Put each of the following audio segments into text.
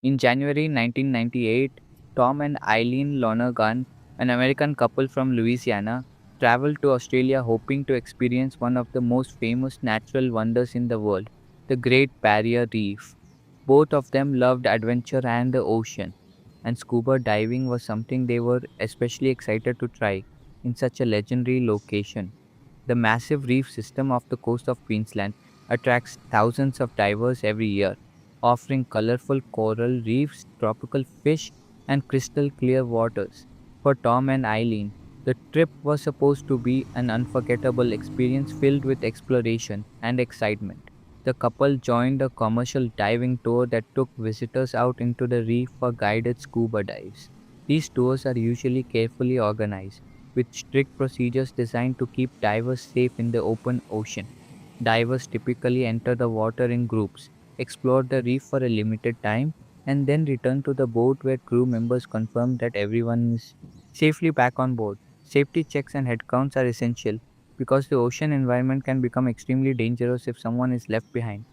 In January 1998, Tom and Eileen Lonergan, an American couple from Louisiana, traveled to Australia hoping to experience one of the most famous natural wonders in the world, the Great Barrier Reef. Both of them loved adventure and the ocean, and scuba diving was something they were especially excited to try in such a legendary location. The massive reef system off the coast of Queensland attracts thousands of divers every year, offering colorful coral reefs, tropical fish, and crystal clear waters. For Tom and Eileen, the trip was supposed to be an unforgettable experience filled with exploration and excitement. The couple joined a commercial diving tour that took visitors out into the reef for guided scuba dives. These tours are usually carefully organized, with strict procedures designed to keep divers safe in the open ocean. Divers typically enter the water in groups, explore the reef for a limited time, and then return to the boat where crew members confirm that everyone is safely back on board. Safety checks and head counts are essential because the ocean environment can become extremely dangerous if someone is left behind.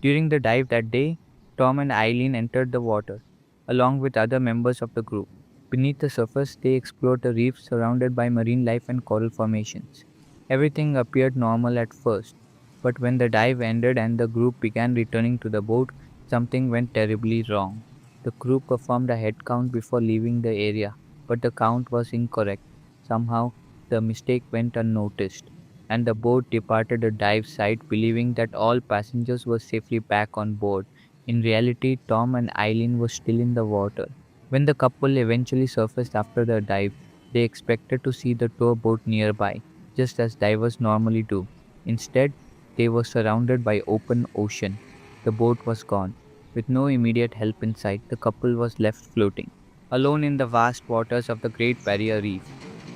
During the dive that day, Tom and Eileen entered the water, along with other members of the group. Beneath the surface, they explored the reef surrounded by marine life and coral formations. Everything appeared normal at first, but when the dive ended and the group began returning to the boat, something went terribly wrong. The crew performed a head count before leaving the area, but the count was incorrect. Somehow, the mistake went unnoticed, and the boat departed the dive site believing that all passengers were safely back on board. In reality, Tom and Eileen were still in the water. When the couple eventually surfaced after the dive, they expected to see the tour boat nearby, just as divers normally do. Instead, they were surrounded by open ocean. The boat was gone. With no immediate help in sight, the couple was left floating, alone in the vast waters of the Great Barrier Reef.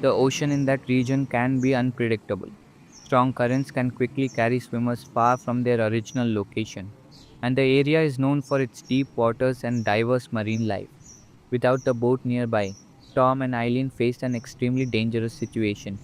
The ocean in that region can be unpredictable. Strong currents can quickly carry swimmers far from their original location, and the area is known for its deep waters and diverse marine life. Without the boat nearby, Tom and Eileen faced an extremely dangerous situation.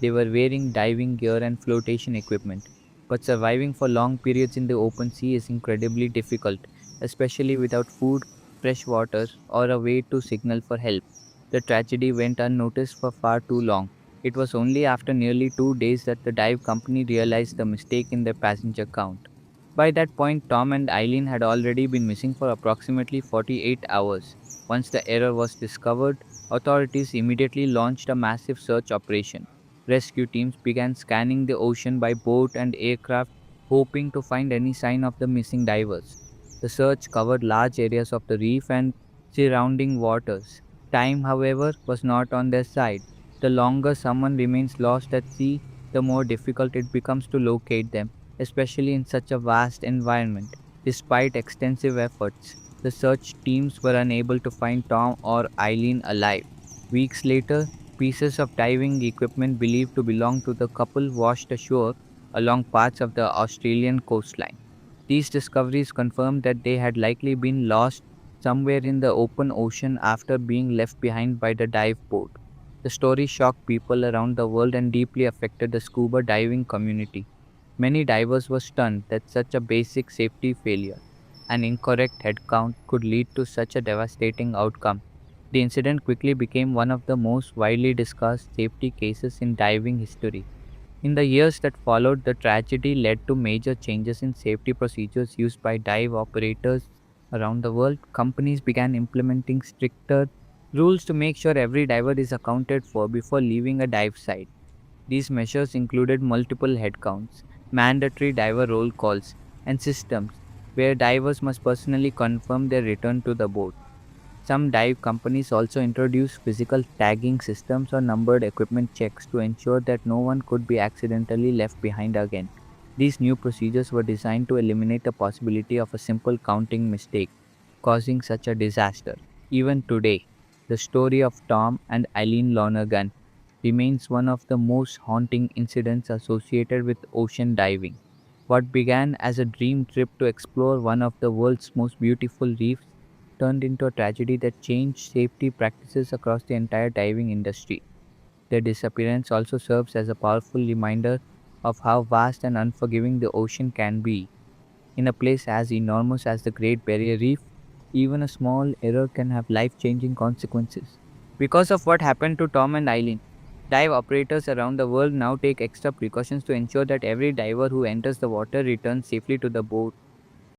They were wearing diving gear and flotation equipment, but surviving for long periods in the open sea is incredibly difficult, especially without food, fresh water, or a way to signal for help. The tragedy went unnoticed for far too long. It was only after nearly 2 days that the dive company realized the mistake in their passenger count. By that point, Tom and Eileen had already been missing for approximately 48 hours. Once the error was discovered, authorities immediately launched a massive search operation. Rescue teams began scanning the ocean by boat and aircraft, hoping to find any sign of the missing divers. The search covered large areas of the reef and surrounding waters. Time, however, was not on their side. The longer someone remains lost at sea, the more difficult it becomes to locate them, especially in such a vast environment. Despite extensive efforts, the search teams were unable to find Tom or Eileen alive. Weeks later, pieces of diving equipment believed to belong to the couple washed ashore along parts of the Australian coastline. These discoveries confirmed that they had likely been lost somewhere in the open ocean after being left behind by the dive boat. The story shocked people around the world and deeply affected the scuba diving community. Many divers were stunned that such a basic safety failure, an incorrect head count, could lead to such a devastating outcome. The incident quickly became one of the most widely discussed safety cases in diving history. In the years that followed, the tragedy led to major changes in safety procedures used by dive operators around the world. Companies began implementing stricter rules to make sure every diver is accounted for before leaving a dive site. These measures included multiple head counts, mandatory diver roll calls, and systems where divers must personally confirm their return to the boat. Some dive companies also introduced physical tagging systems or numbered equipment checks to ensure that no one could be accidentally left behind again. These new procedures were designed to eliminate the possibility of a simple counting mistake causing such a disaster. Even today, the story of Tom and Eileen Lonergan remains one of the most haunting incidents associated with ocean diving. What began as a dream trip to explore one of the world's most beautiful reefs turned into a tragedy that changed safety practices across the entire diving industry. Their disappearance also serves as a powerful reminder of how vast and unforgiving the ocean can be. In a place as enormous as the Great Barrier Reef, Even a small error can have life changing consequences. Because of what happened to Tom and Eileen, dive operators around the world now take extra precautions to ensure that every diver who enters the water returns safely to the boat.